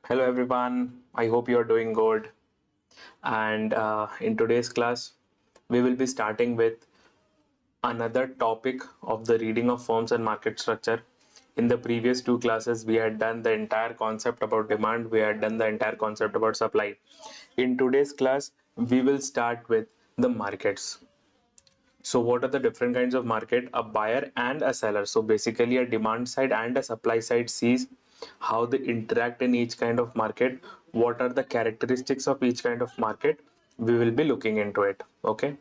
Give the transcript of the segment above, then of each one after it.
Hello everyone, I hope you are doing good. And in today's class, we will be starting with another topic of the reading of firms and market structure. In the previous two classes, we had done the entire concept about demand, we had done the entire concept about supply. In today's class, we will start with the markets. So what are the different kinds of market? A buyer and a seller. So basically a demand side and a supply side sees how they interact in each kind of market. What are the characteristics of each kind of market? We will be looking into it. Okay.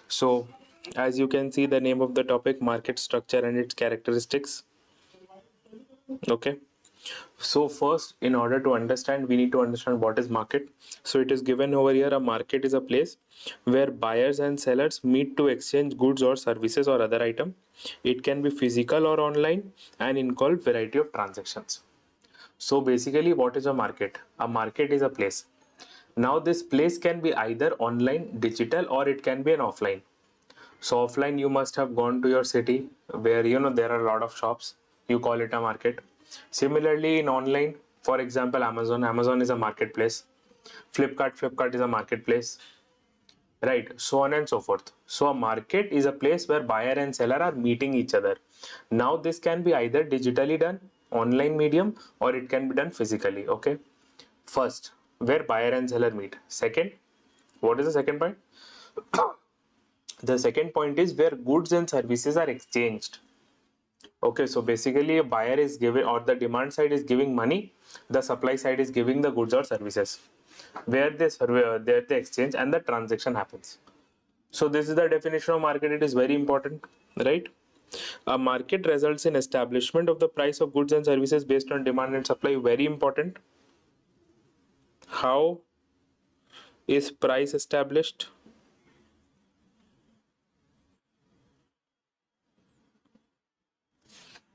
So as you can see the name of the topic, market structure and its characteristics. Okay. So first, in order to understand, we need to understand what is market. So it is given over here, a market is a place where buyers and sellers meet to exchange goods or services or other item. It can be physical or online and involve variety of transactions. So basically, what is a market? A market is a place. Now this place can be either online, digital, or it can be an offline. So offline, you must have gone to your city where there are a lot of shops. You call it a market. Similarly, in online, for example, Amazon is a marketplace. Flipkart is a marketplace. Right, so on and so forth. So a market is a place where buyer and seller are meeting each other. Now this can be either digitally done, online medium, or it can be done physically. Okay. First, where buyer and seller meet. Second, what is the second point? The second point is where goods and services are exchanged. Okay, so basically a buyer is giving, or the demand side is giving money, the supply side is giving the goods or services. Where they there they exchange and the transaction happens. So this is the definition of market. It is very important, right? A market results in establishment of the price of goods and services based on demand and supply. Very important. How is price established?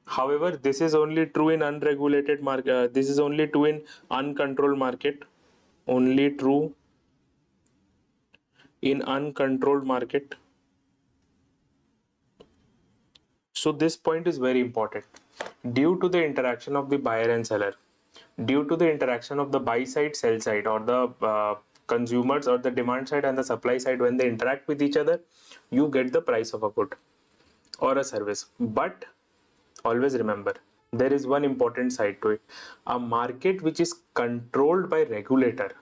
However, this is only true in unregulated market. This is only true in uncontrolled market. Only true in uncontrolled market. So this point is very important. Due to the interaction of the buyer and seller, due to the interaction of the buy side, sell side, or the consumers, or the demand side and the supply side, when they interact with each other, you get the price of a good or a service. But always remember, there is one important side to it. A market which is controlled by regulator,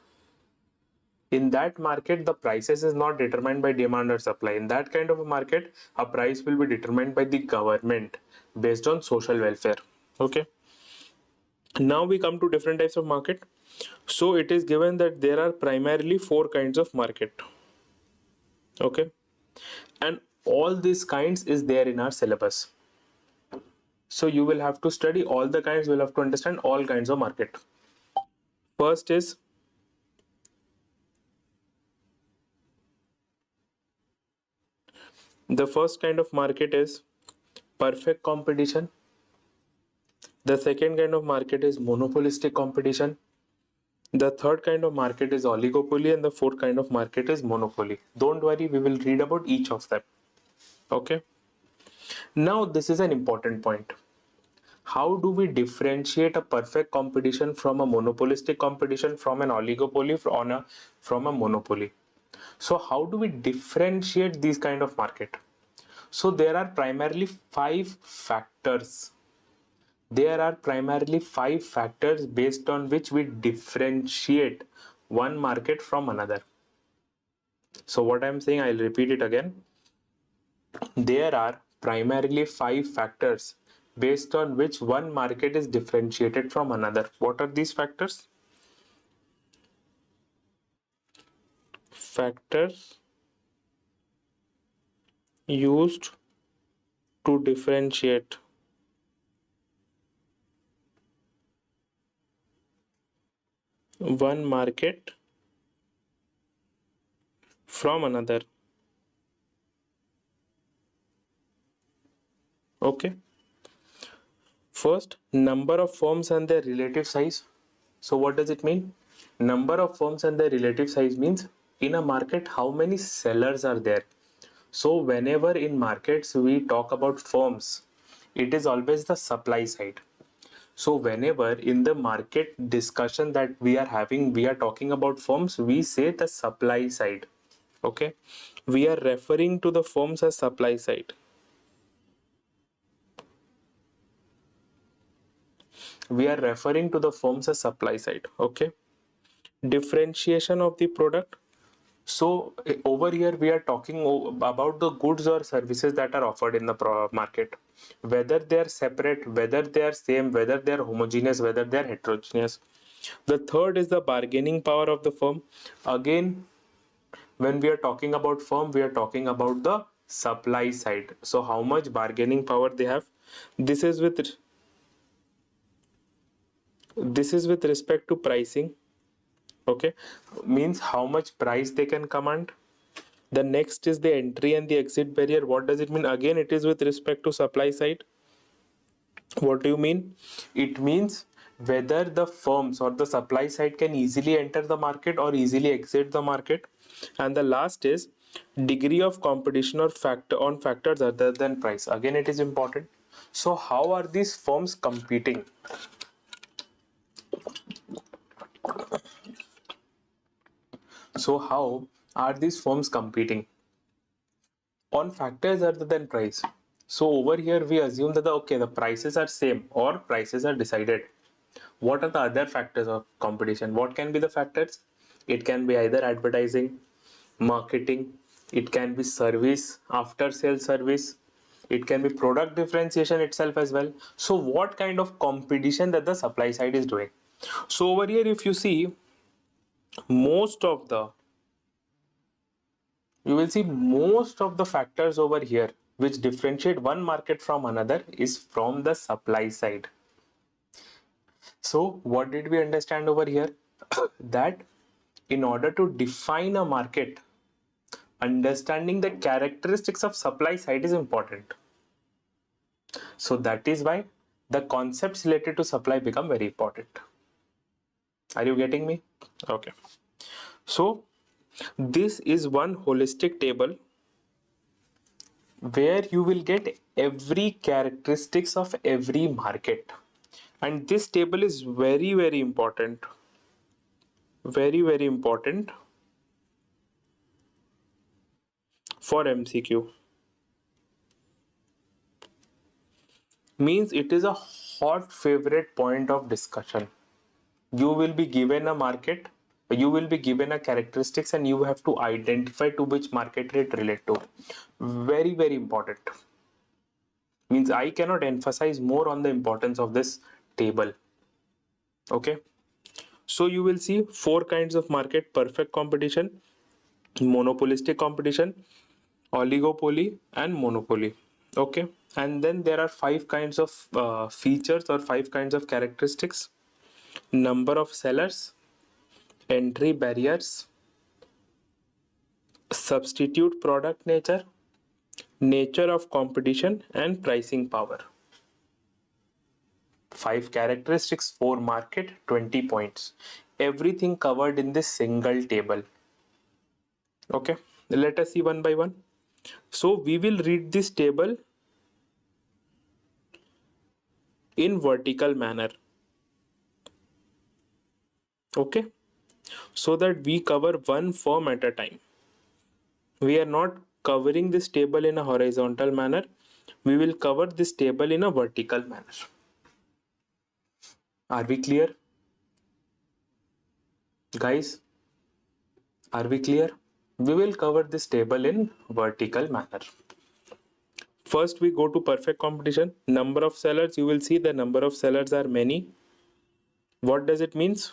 in that market the prices is not determined by demand or supply. In that kind of a market, a price will be determined by the government based on social welfare. Okay. Now we come to different types of market. So it is given that there are primarily four kinds of market. Okay. And all these kinds is there in our syllabus. So you will have to study all the kinds, you will have to understand all kinds of market. First is the first kind of market is perfect competition. The second kind of market is monopolistic competition. The third kind of market is oligopoly, and the fourth kind of market is monopoly. Don't worry, we will read about each of them. Okay. Now this is an important point. How do we differentiate a perfect competition from a monopolistic competition, from an oligopoly, from a monopoly? So how do we differentiate these kind of market? So there are primarily five factors. There are primarily five factors based on which we differentiate one market from another. So what I'm saying, I'll repeat it again. There are primarily five factors based on which one market is differentiated from another. What are these factors? Factors used to differentiate one market from another. Okay. First, number of firms and their relative size. So what does it mean? Number of firms and their relative size means in a market how many sellers are there. So whenever in markets we talk about firms, it is always the supply side. So whenever in the market discussion that we are having, we are talking about firms, we say the supply side. Okay, we are referring to the firms as supply side. We are referring to the firms as supply side. Okay, differentiation of the product. So over here we are talking about the goods or services that are offered in the market, whether they are separate, whether they are same, whether they are homogeneous, whether they are heterogeneous. The third is the bargaining power of the firm. Again, when we are talking about firm, we are talking about the supply side. So how much bargaining power they have. This is with respect to pricing. Okay, means how much price they can command. The next is the entry and the exit barrier. What does it mean? Again, it is with respect to supply side. What do you mean? It means whether the firms or the supply side can easily enter the market or easily exit the market. And the last is degree of competition or factors other than price. Again, it is important. So how are these firms competing? So how are these firms competing? On factors other than price. So over here we assume that the prices are same or prices are decided. What are the other factors of competition? What can be the factors? It can be either advertising, marketing, it can be service, after sale service, it can be product differentiation itself as well. So what kind of competition that the supply side is doing? So over here if you see, most of the you will see most of the factors over here which differentiate one market from another is from the supply side. So what did we understand over here? That in order to define a market, understanding the characteristics of supply side is important. So that is why the concepts related to supply become very important. Are you getting me? Okay. So this is one holistic table where you will get every characteristics of every market, and this table is very important, very important for MCQ. Means it is a hot favorite point of discussion. You will be given a market, you will be given a characteristics, and you have to identify to which market it relate to. Very important. Means I cannot emphasize more on the importance of this table. Okay, so you will see four kinds of market: perfect competition, monopolistic competition, oligopoly, and monopoly. Okay, and then there are five kinds of features or five kinds of characteristics: number of sellers, entry barriers, substitute product nature, nature of competition, and pricing power. Five characteristics, four market, 20 points. Everything covered in this single table. Okay, let us see one by one. So we will read this table in vertical manner. Okay, so that we cover one firm at a time. We are not covering this table in a horizontal manner. We will cover this table in a vertical manner. Are we clear? Guys, are we clear? We will cover this table in vertical manner. First, we go to perfect competition. Number of sellers, you will see the number of sellers are many. What does it means?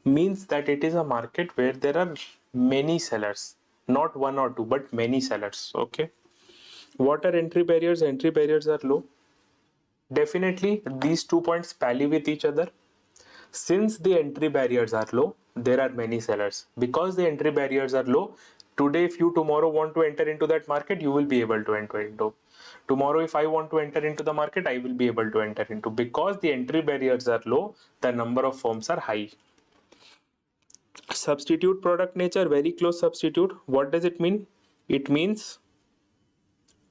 Means that it is a market where there are many sellers, not one or two, but many sellers. Okay. What are entry barriers? Entry barriers are low. Definitely, these 2 points tally with each other. Since the entry barriers are low, there are many sellers. Because the entry barriers are low, today if you tomorrow want to enter into that market, you will be able to enter into. Tomorrow if I want to enter into the market, I will be able to enter into. Because the entry barriers are low, the number of firms are high. Substitute product nature, very close substitute. What does it mean? It means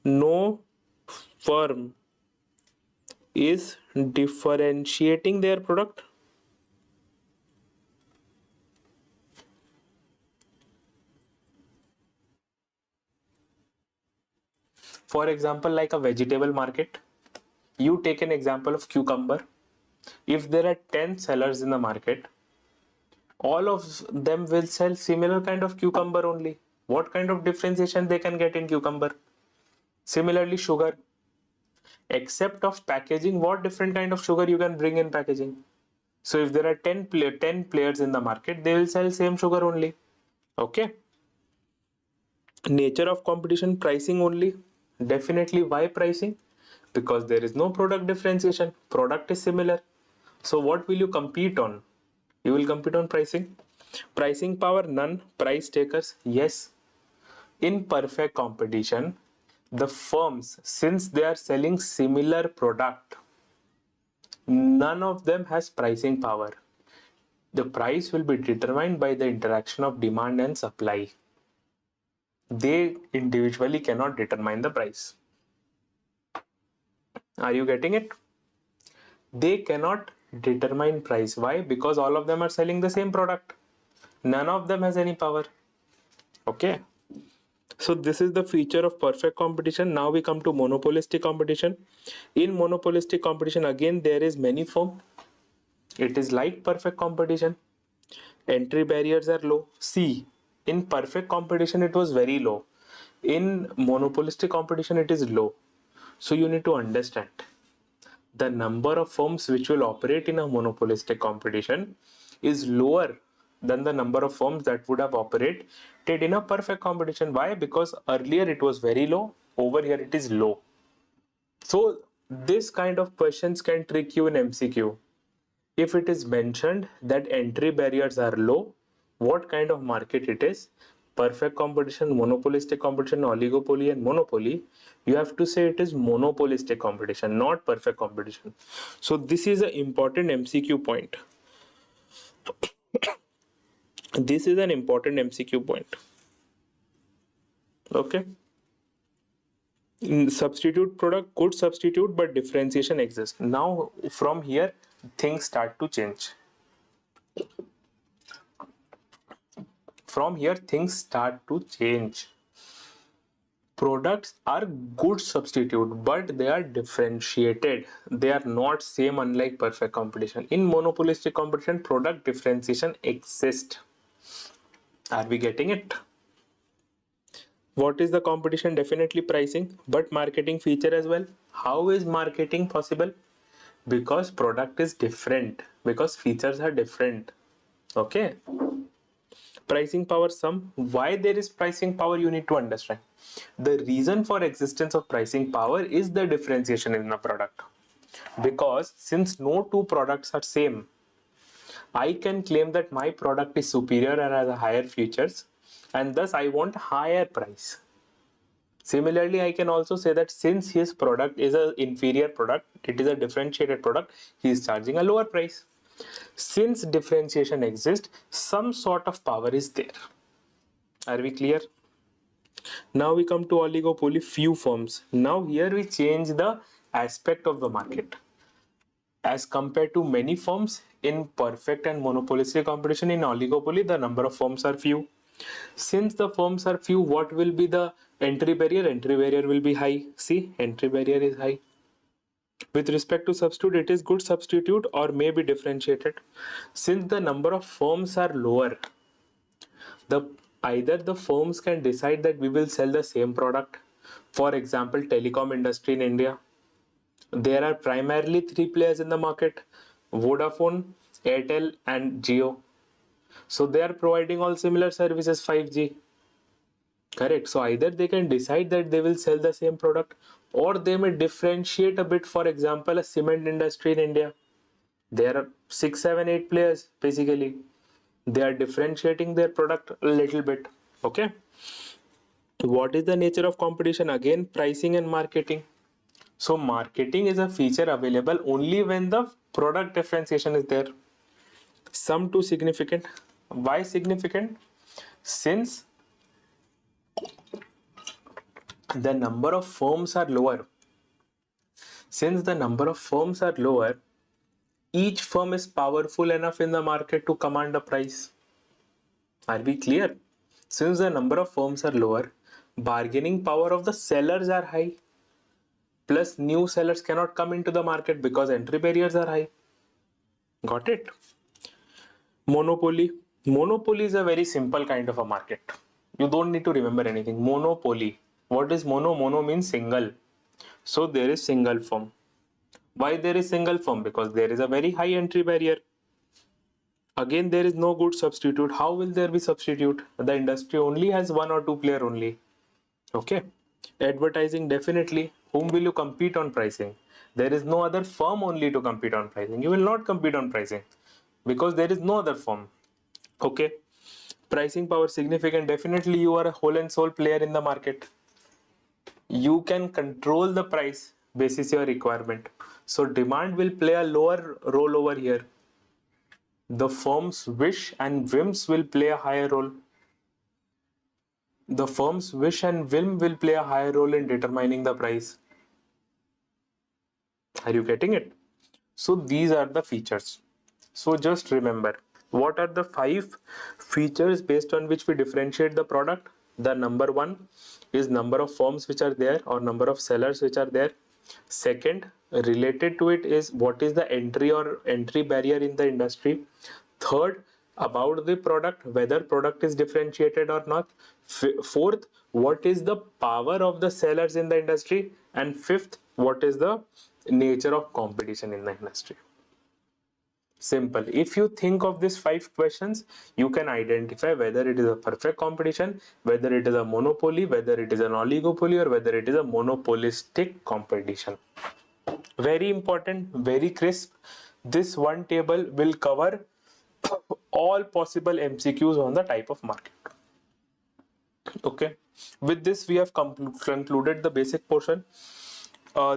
no firm is differentiating their product. For example, like a vegetable market, you take an example of cucumber. If there are 10 sellers in the market, all of them will sell similar kind of cucumber only. What kind of differentiation they can get in cucumber? Similarly, sugar. Except of packaging, what different kind of sugar you can bring in packaging? So if there are 10 players in the market, they will sell same sugar only. Okay. Nature of competition, pricing only. Definitely. Why pricing? Because there is no product differentiation. Product is similar. So what will you compete on? You will compete on pricing. Pricing power, none. Price takers, yes. In perfect competition, the firms, since they are selling similar product, none of them has pricing power. The price will be determined by the interaction of demand and supply. They individually cannot determine the price. Are you getting it? They cannot determine price. Why? Because all of them are selling the same product. None of them has any power. Okay. So this is the feature of perfect competition. Now we come to monopolistic competition. In monopolistic competition, again there is many form. It is like perfect competition. Entry barriers are low. See, in perfect competition it was very low. In monopolistic competition it is low. So you need to understand the number of firms which will operate in a monopolistic competition is lower than the number of firms that would have operated in a perfect competition. Why? Because earlier it was very low, over here it is low. So this kind of questions can trick you in MCQ. If it is mentioned that entry barriers are low, what kind of market it is? Perfect competition, monopolistic competition, oligopoly and monopoly. You have to say it is monopolistic competition, not perfect competition. So this is an important MCQ point. This is an important MCQ point. Okay. Substitute product could substitute, but differentiation exists. Now from here things start to change. From here things start to change. Products are good substitute, but they are differentiated. They are not same, unlike perfect competition. In monopolistic competition, product differentiation exists. Are we getting it? What is the competition? Definitely pricing, but marketing feature as well. How is marketing possible? Because product is different, because features are different. Okay. Pricing power, some. Why there is pricing power, you need to understand. The reason for existence of pricing power is the differentiation in the product. Because since no two products are same, I can claim that my product is superior and has a higher features, and thus I want higher price. Similarly, I can also say that since his product is an inferior product, it is a differentiated product, he is charging a lower price. Since differentiation exists, some sort of power is there. Are we clear? Now we come to oligopoly, few firms. Now here we change the aspect of the market. As compared to many firms in perfect and monopolistic competition, in oligopoly the number of firms are few. Since the firms are few, what will be the entry barrier? Entry barrier will be high. See, entry barrier is high. With respect to substitute, it is good substitute or may be differentiated. Since the number of firms are lower, the either the firms can decide that we will sell the same product. For example, telecom industry in India, there are primarily three players in the market: Vodafone, Airtel and Jio. So they are providing all similar services, 5G. Correct. So either they can decide that they will sell the same product, or they may differentiate a bit. For example, a cement industry in India, there are 6, 7, 8 players basically. They are differentiating their product a little bit. Okay. What is the nature of competition? Again, pricing and marketing. So marketing is a feature available only when the product differentiation is there. Sum to significant. Why significant? Since the number of firms are lower, Since the number of firms are lower, each firm is powerful enough in the market to command a price. Are we clear? Since the number of firms are lower, bargaining power of the sellers are high. Plus, new sellers cannot come into the market because entry barriers are high. Got it? Monopoly. Monopoly is a very simple kind of a market. You don't need to remember anything. Monopoly. What is mono? Mono means single. So there is single firm. Why there is single firm? Because there is a very high entry barrier. Again, there is no good substitute. How will there be substitute? The industry only has one or two player only. Okay. Advertising, definitely. Whom will you compete on pricing? There is no other firm only to compete on pricing. You will not compete on pricing because there is no other firm. Okay. Pricing power significant. Definitely you are a whole and sole player in the market. You can control the price basis your requirement. So demand will play a lower role over here. The firm's wish and whims will play a higher role. The firm's wish and whim will play a higher role in determining the price. Are you getting it? So these are the features. So just remember, what are the 5 features based on which we differentiate the product? The number 1 is number of firms which are there or number of sellers which are there. Second, related to it is what is the entry or entry barrier in the industry. Third, about the product, whether product is differentiated or not. Fourth, what is the power of the sellers in the industry. And fifth, what is the nature of competition in the industry. Simple. If you think of these 5 questions, you can identify whether it is a perfect competition, whether it is a monopoly, whether it is an oligopoly, or whether it is a monopolistic competition. Very important, very crisp. This one table will cover all possible MCQs on the type of market. Okay. With this, we have concluded the basic portion.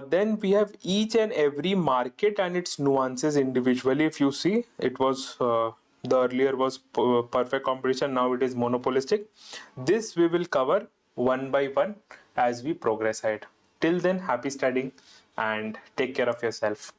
Then we have each and every market and its nuances individually. If you see, it was the earlier was perfect competition, now it is monopolistic. This we will cover one by one as we progress ahead. Till then, happy studying and take care of yourself.